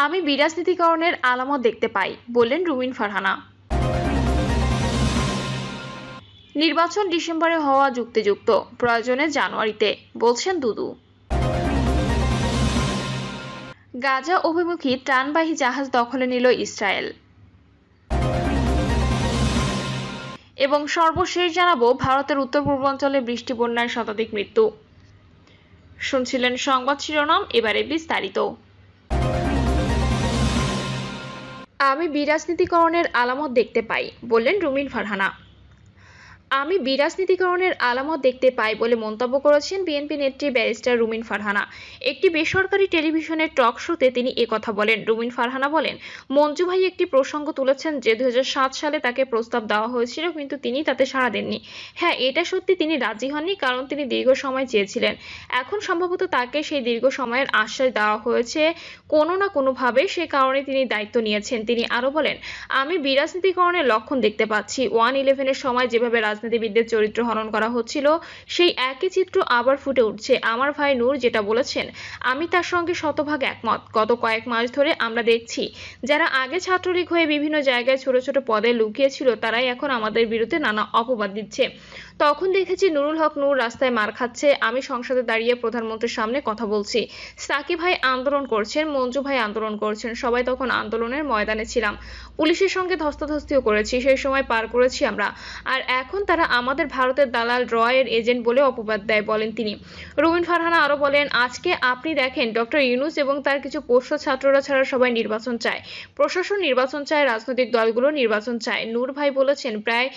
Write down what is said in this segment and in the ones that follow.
আমি বিরাজনীতিকরণের আলামত দেখতে পাই, বললেন রুমিন ফারহানা। নির্বাচন ডিসেম্বরে হওয়া যুক্তিযুক্ত, প্রয়োজনে জানুয়ারিতে, বলছেন দুদু। গাজা অভিমুখী ত্রাণবাহী জাহাজ দখলে নিল ইসরায়েল। এবং সর্বশেষ জানাবো, ভারতের উত্তর পূর্বাঞ্চলে বৃষ্টি বন্যায় শতাধিক মৃত্যু। শুনছিলেন সংবাদ শিরোনাম, এবারে বিস্তারিত। আমি বিরাজনীতিকরণের আলামত দেখতে পাই, বললেন রুমিন ফারহানা। আমি বিরাজনীতিকরণের আলামত দেখতে পাই বলে মন্তব্য করেছেন বিএনপি নেত্রী ব্যারিস্টার রুমিন ফারহানা। একটি বেসরকারি টেলিভিশনের টক শোতে তিনি একথা বলেন। রুমিন ফারহানা বলেন, মঞ্জু ভাই একটি প্রসঙ্গ তুলেছেন যে 2007 সালে তাকে প্রস্তাব দেওয়া হয়েছিল, কিন্তু তিনি তাতে সাড়া দেননি। হ্যাঁ, এটা সত্যি, তিনি রাজি হননি, কারণ তিনি দীর্ঘ সময় চেয়েছিলেন। এখন সম্ভবত তাকে সেই দীর্ঘ সময়ের আশ্বাস দেওয়া হয়েছে কোনো না কোনোভাবে, সে কারণে তিনি দায়িত্ব নিয়েছেন। তিনি আরো বলেন, আমি বিরাজনীতিকরণের লক্ষণ দেখতে পাচ্ছি। 1/11-এর সময় যেভাবে রাজনীতিবিদদের চরিত্র হনন করা হচ্ছিল, সেই একই চিত্র আবার ফুটে উঠছে। আমার ভাই নূর যেটা বলেছেন, আমি তার সঙ্গে শতভাগ একমত। গত কয়েক মাস ধরে আমরা দেখছি, যারা আগে ছাত্রলীগ হয়ে বিভিন্ন জায়গায় ছোট ছোট পদে লুকিয়েছিল, তারাই এখন আমাদের বিরুদ্ধে নানা অপবাদ দিচ্ছে। তখন দেখেছি নুরুল হক নূর রাস্তায় মার খাচ্ছে, আমি সংসদে দাঁড়িয়ে প্রধানমন্ত্রীর সামনে কথা বলছি। সাকিব ভাই আন্দোলন করছেন, মঞ্জু ভাই আন্দোলন করছেন, সবাই তখন আন্দোলনের ময়দানে ছিলাম। পুলিশের সঙ্গে ধস্তাধস্তিও করেছি, সেই সময় পার করেছি আমরা। আর এখন তারা আমাদের ভারতের দালাল, রয়ের এজেন্ট বলে অপবাদ দেয়, বলেন তিনি। রুমিন ফারহানা আরো বলেন, আজকে আপনি দেখেন ডক্টর ইউনূস এবং তার কিছু পোষ্য ছাত্ররা ছাড়া সবাই নির্বাচন চায়, প্রশাসন নির্বাচন চায়, রাজনৈতিক দলগুলো নির্বাচন চায়। নূর ভাই বলেছেন, প্রায়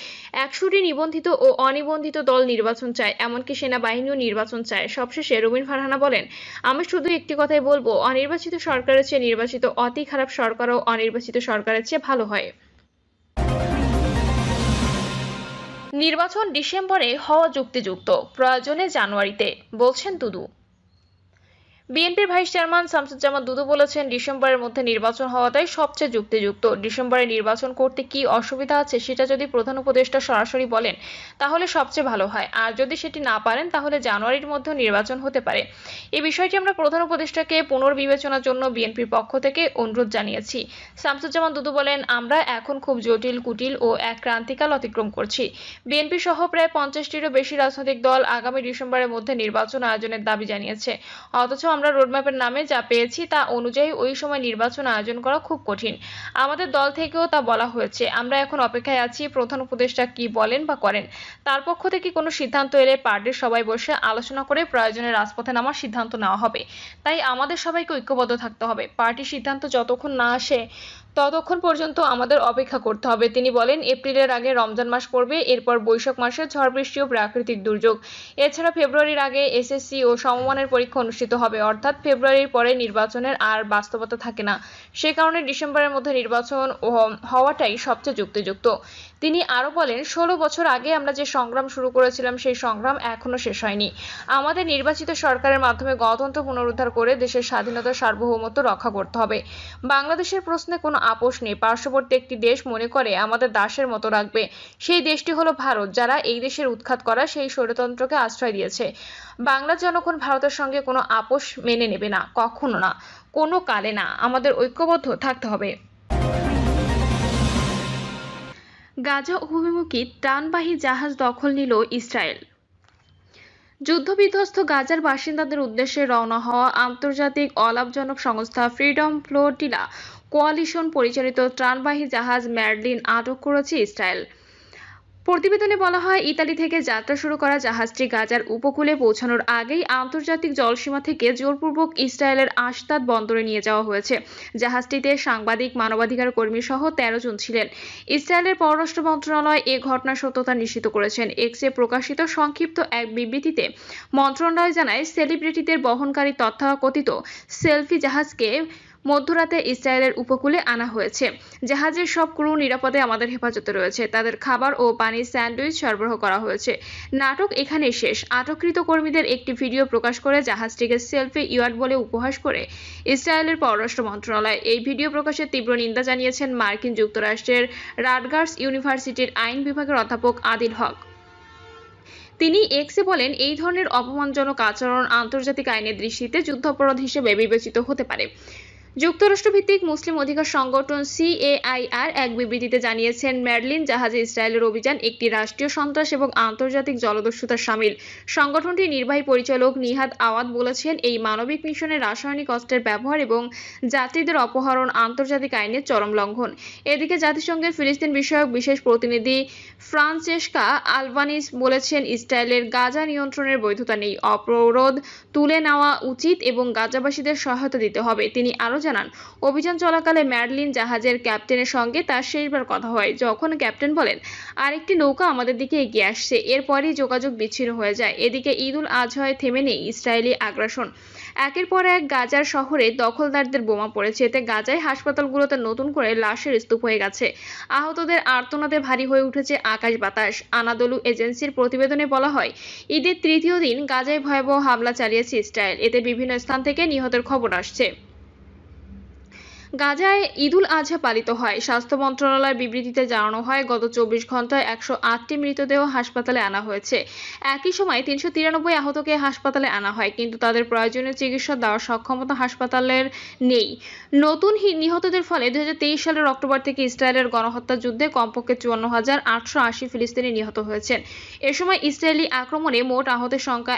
100টি নিবন্ধিত ও অনিবন্ধিত দল নির্বাচন চায়, এমনকি সেনাবাহিনীও নির্বাচন চায়। সবশেষে রুমিন ফারহানা বলেন, আমি শুধু একটি কথাই বলবো, অনির্বাচিত সরকারের চেয়ে নির্বাচিত অতি খারাপ সরকারও অনির্বাচিত সরকারের চেয়ে ভালো হয়। নির্বাচন ডিসেম্বরে হওয়া যুক্তিযুক্ত, প্রয়োজনে জানুয়ারিতে, বলছেন দুদু। বিএনপির ভাইস চেয়ারম্যান শামসুজ্জামান দুদু বলেছেন, ডিসেম্বরের মধ্যে নির্বাচন হওয়াটাই সবচেয়ে যুক্তিযুক্ত। ডিসেম্বরে নির্বাচন করতে কি অসুবিধা আছে সেটা যদি প্রধান উপদেষ্টা সরাসরি বলেন তাহলে সবচেয়ে ভালো হয়, আর যদি সেটি না পারেন তাহলে জানুয়ারির মধ্যেও নির্বাচন হতে পারে। এই বিষয়টি আমরা প্রধান উপদেষ্টাকে পুনর্বিবেচনার জন্য বিএনপির পক্ষ থেকে অনুরোধ জানিয়েছি। শামসুজ্জামান দুদু বলেন, আমরা এখন খুব জটিল, কুটিল ও এক ক্রান্তিকাল অতিক্রম করছি। বিএনপি সহ প্রায় 50টিরও বেশি রাজনৈতিক দল আগামী ডিসেম্বরের মধ্যে নির্বাচন আয়োজনের দাবি জানিয়েছে। অথচ আমরা রোডম্যাপের নামে যা পেয়েছি তা অনুযায়ী ওই সময় নির্বাচন আয়োজন করা খুব কঠিন। আমাদের দল থেকেও তা বলা হয়েছে। আমরা এখন অপেক্ষায় আছি প্রধান উপদেষ্টা কি বলেন বা করেন। তার পক্ষ থেকে কোনো সিদ্ধান্ত এলে পার্টির সবাই বসে আলোচনা করে প্রয়োজনে রাজপথে নামার সিদ্ধান্ত নেওয়া হবে। তাই আমাদের সবাইকে ঐক্যবদ্ধ থাকতে হবে। পার্টির সিদ্ধান্ত যতক্ষণ না আসে ততক্ষণ পর্যন্ত আমাদের অপেক্ষা করতে হবে। তিনি বলেন, এপ্রিলের আগে রমজান মাস পড়বে, এরপর বৈশাখ মাসে ঝড় বৃষ্টি ও প্রাকৃতিক দুর্যোগ। এছাড়া ফেব্রুয়ারির আগে এসএসসি ও সমমানের পরীক্ষা অনুষ্ঠিত হবে, অর্থাৎ ফেব্রুয়ারির পরে নির্বাচনের আর বাস্তবতা থাকে না। সে কারণে ডিসেম্বরের মধ্যে নির্বাচন হওয়াটাই সবচেয়ে যুক্তিযুক্ত। তিনি আরো বলেন, 16 বছর আগে আমরা যে সংগ্রাম শুরু করেছিলাম সেই সংগ্রাম এখনো শেষ হয়নি। আমাদের নির্বাচিত সরকারের মাধ্যমে গণতন্ত্র পুনরুদ্ধার করে দেশের স্বাধীনতা, সার্বভৌমত্ব রক্ষা করতে হবে। বাংলাদেশের প্রশ্নে কোনো আপোষ নেই। পার্শ্ববর্তী একটি দেশ মনে করে আমাদের দাসের মতো রাখবে, সেই দেশটি হলো ভারত, যারা এই দেশের উৎখাত করা সেই স্বৈরতন্ত্রকে আশ্রয় দিয়েছে। বাংলার জনগণ ভারতের সঙ্গে কোনো আপোষ মেনে নেবে না, কখনো না, কোনো কালে না। আমাদের ঐক্যবদ্ধ থাকতে হবে। গাজা অভিমুখী ত্রাণবাহী জাহাজ দখল নিল ইসরায়েল। যুদ্ধবিধ্বস্ত গাজার বাসিন্দাদের উদ্দেশ্যে রওনা হওয়া আন্তর্জাতিক অলাভজনক সংস্থা ফ্রিডম ফ্লোটিলা কোয়ালিশন পরিচালিত ত্রাণবাহী জাহাজ ম্যাডলিন আটক করেছে ইসরায়েল। প্রতিবেদনে বলা হয়, ইতালি থেকে যাত্রা শুরু করা জাহাজটি গাজার উপকূলে পৌঁছানোর আগেই আন্তর্জাতিক জলসীমা থেকে জোরপূর্বক ইসরায়েলের আশতাদ বন্দরে নিয়ে যাওয়া হয়েছে। জাহাজটিতে সাংবাদিক, মানবাধিকার কর্মী সহ 13 জন ছিলেন। ইসরায়েলের পররাষ্ট্র মন্ত্রণালয় এ ঘটনার সত্যতা নিশ্চিত করেছেন। এক্সে প্রকাশিত সংক্ষিপ্ত এক বিবৃতিতে মন্ত্রণালয় জানায়, সেলিব্রিটিদের বহনকারী তথাকথিত সেলফি জাহাজকে মধ্যরাতে ইসরায়েলের উপকূলে আনা হয়েছে। জাহাজের সব ক্রু নিরাপদে আমাদের হেফাজতে রয়েছে। তাদের খাবার ও পানির স্যান্ডউইচ সরবরাহ করা হয়েছে। নাটক এখানেই শেষ। আটককৃত কর্মীদের একটি ভিডিও প্রকাশ করে জাহাজটিকে সেলফি ইয়ার্ড বলে উপহাস করে ইসরায়েলের পররাষ্ট্র মন্ত্রণালয়। এই ভিডিও প্রকাশের তীব্র নিন্দা জানিয়েছেন মার্কিন যুক্তরাষ্ট্রের রাটগার্স ইউনিভার্সিটির আইন বিভাগের অধ্যাপক আদিল হক। তিনি এক্সে বলেন, এই ধরনের অপমানজনক আচরণ আন্তর্জাতিক আইনের দৃষ্টিতে যুদ্ধাপরাধ হিসেবে বিবেচিত হতে পারে। যুক্তরাষ্ট্রভিত্তিক মুসলিম অধিকার সংগঠন সিএআইআর এক বিবৃতিতে জানিয়েছেন, মেরলিন জাহাজে ইসরায়েলের অভিযান একটি রাষ্ট্রীয় সন্ত্রাস এবং আন্তর্জাতিক জলদস্যুতার শামিল। সংগঠনটির নির্বাহী পরিচালক নিহাদ আওয়াদ বলেছেন, এই মানবিক মিশনে রাসায়নিক অস্ত্রের ব্যবহার এবং যাত্রীদের অপহরণ আন্তর্জাতিক আইনের চরম লঙ্ঘন। এদিকে জাতিসংঘের ফিলিস্তিন বিষয়ক বিশেষ প্রতিনিধি ফ্রান্সেস্কা আলবানিস বলেছেন, ইসরায়েলের গাজা নিয়ন্ত্রণের বৈধতা নেই, অবরোধ তুলে নেওয়া উচিত এবং গাজাবাসীদের সহায়তা দিতে হবে। তিনি আরও জানান, অভিযান চলাকালে মেরলিন জাহাজের ক্যাপ্টেনের সঙ্গে তার শেষবার কথা হয়, যখন ক্যাপ্টেন বলেন, আরেকটি নৌকা আমাদের দিকে এগিয়ে আসছে। এরপরই যোগাযোগ বিচ্ছিন্ন হয়ে যায়। এদিকে ঈদ উল আজহায় থেমে নেই ইসরায়েলি আগ্রাসন। একের পর এক গাজার শহরে দখলদারদের বোমা পড়েছে। এতে গাজায় হাসপাতালগুলোতে নতুন করে লাশের স্তূপ হয়ে গেছে। আহতদের আর্তনাদে ভারী হয়ে উঠেছে আকাশ বাতাস। আনাদলু এজেন্সির প্রতিবেদনে বলা হয়, ঈদের তৃতীয় দিন গাজায় ভয়াবহ হামলা চালিয়েছে ইসরায়েল। এতে বিভিন্ন স্থান থেকে নিহতের খবর আসছে। গাজায় ঈদ উল আজহা পালিত হয়। স্বাস্থ্য মন্ত্রণালয়ের বিবৃতিতে জানানো হয়, গত 24 ঘন্টায় 108টি মৃতদেহ হাসপাতালে আনা হয়েছে। একই সময় 393 আহতকে হাসপাতালে আনা হয়, কিন্তু তাদের প্রয়োজনীয় চিকিৎসা দেওয়ার সক্ষমতা হাসপাতালের নেই। নতুন নিহতদের ফলে 2023 সালের অক্টোবর থেকে ইসরায়েলের গণহত্যা যুদ্ধে কমপক্ষে 54,880 ফিলিস্তিনি নিহত হয়েছেন। এ সময় ইসরায়েলি আক্রমণে মোট আহতের সংখ্যা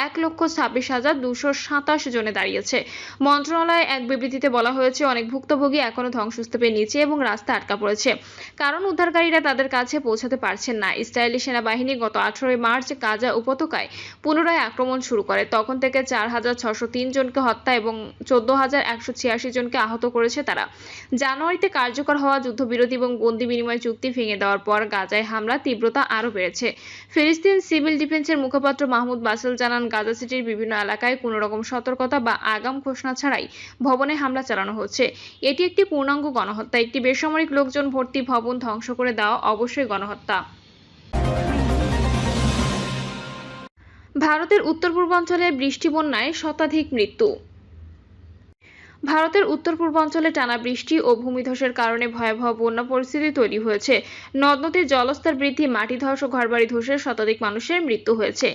1,26,227 জনে দাঁড়িয়েছে। মন্ত্রণালয়ে এক বিবৃতিতে বলা হয়েছে, অনেক ভুক্তভোগী এখনও ধ্বংসস্তূপের নিচে এবং রাস্তা আটকা পড়েছে, কারণ উদ্ধারকারীরা তাদের কাছে পৌঁছাতে পারছেন না। ইসরায়েলি সেনাবাহিনী গত 18 মার্চ গাজা উপত্যকায় পুনরায় আক্রমণ শুরু করে। তখন থেকে 4,603 জনকে হত্যা এবং 14,186 জনকে আহত করেছে তারা। জানুয়ারিতে কার্যকর হওয়া যুদ্ধবিরতি এবং বন্দি বিনিময় চুক্তি ভেঙে দেওয়ার পর গাজায় হামলার তীব্রতা আরও বেড়েছে। ফিলিস্তিন সিভিল ডিফেন্সের মুখপাত্র মাহমুদ বাসেল জানান, গাজা সিটির বিভিন্ন এলাকায় কোনো রকম সতর্কতা বা আগাম ঘোষণা ছাড়াই ভবনে হামলা চালানো হচ্ছে। এটি একটি পূর্ণাঙ্গ গণহত্যা। একটি বেসামরিক লোকজন ভর্তি ভবন ধ্বংস করে দেওয়া অবশ্যই গণহত্যা। ভারতের উত্তর পূর্বাঞ্চলে বৃষ্টি বন্যায় শতাধিক মৃত্যু। ভারতের উত্তর পূর্বাঞ্চলে টানা বৃষ্টি ও ভূমিধসের কারণে ভয়াবহ বন্যা পরিস্থিতি তৈরি হয়েছে। নদ নদীর জলস্তর বৃদ্ধি, মাটি ধস ও ঘরবাড়ি ধসে শতাধিক মানুষের মৃত্যু হয়েছে।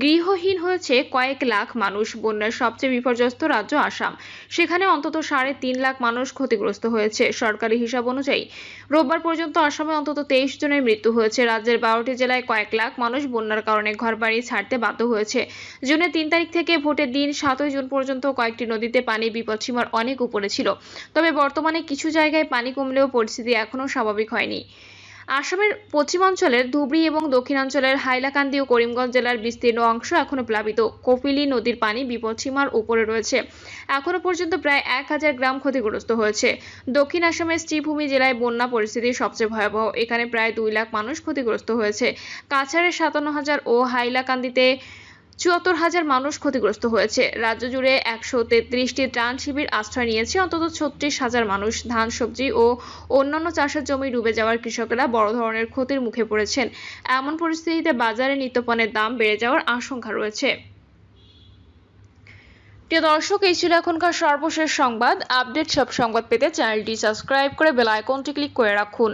গৃহহীন হয়েছে কয়েক লাখ মানুষ। বন্যার সবচেয়ে বিপর্যস্ত রাজ্য আসাম, সেখানে অন্তত 3.5 লাখ মানুষ ক্ষতিগ্রস্ত হয়েছে। সরকারি হিসাব অনুযায়ী রোববার পর্যন্ত আসামে অন্তত 23 জনের মৃত্যু হয়েছে। রাজ্যের 12টি জেলায় কয়েক লাখ মানুষ বন্যার কারণে ঘরবাড়ি ছাড়তে বাধ্য হয়েছে। জুনের 3 তারিখ থেকে ভোটের দিন 7 জুন পর্যন্ত কয়েকটি নদীতে পানি বিপদসীমার অনেক উপরে ছিল। তবে বর্তমানে কিছু জায়গায় পানি কমলেও পরিস্থিতি এখনও স্বাভাবিক হয়নি। আসামের পশ্চিমাঞ্চলের ধুবড়ী এবং দক্ষিণাঞ্চলের হাইলাকান্দি ও করিমগঞ্জ জেলার বিস্তীর্ণ অংশ এখনও প্লাবিত। কপিলী নদীর পানি বিপদসীমার উপরে রয়েছে। এখনও পর্যন্ত প্রায় 1000 গ্রাম ক্ষতিগ্রস্ত হয়েছে। দক্ষিণ আসামের শ্রীভূমি জেলায় বন্যা পরিস্থিতি সবচেয়ে ভয়াবহ। এখানে প্রায় 2 লাখ মানুষ ক্ষতিগ্রস্ত হয়েছে। কাছাড়ে 57,000 ও হাইলাকান্দিতে 74,000 মানুষ ক্ষতিগ্রস্ত হয়েছে। রাজ্য জুড়ে 133টি ত্রাণ শিবির আশ্রয় নিয়েছে অন্তত 36,000 মানুষ। ধান, সবজি ও অন্যান্য চাষের জমি ডুবে যাওয়ার কৃষকেরা বড় ধরনের ক্ষতির মুখে পড়েছেন। এমন পরিস্থিতিতে বাজারে নিত্যপণ্যের দাম বেড়ে যাওয়ার আশঙ্কা রয়েছে। প্রিয় দর্শক, এই ছিল এখনকার সর্বশেষ সংবাদ। আপডেট সব সংবাদ পেতে চ্যানেলটি সাবস্ক্রাইব করে বেল আইকনটি ক্লিক করে রাখুন।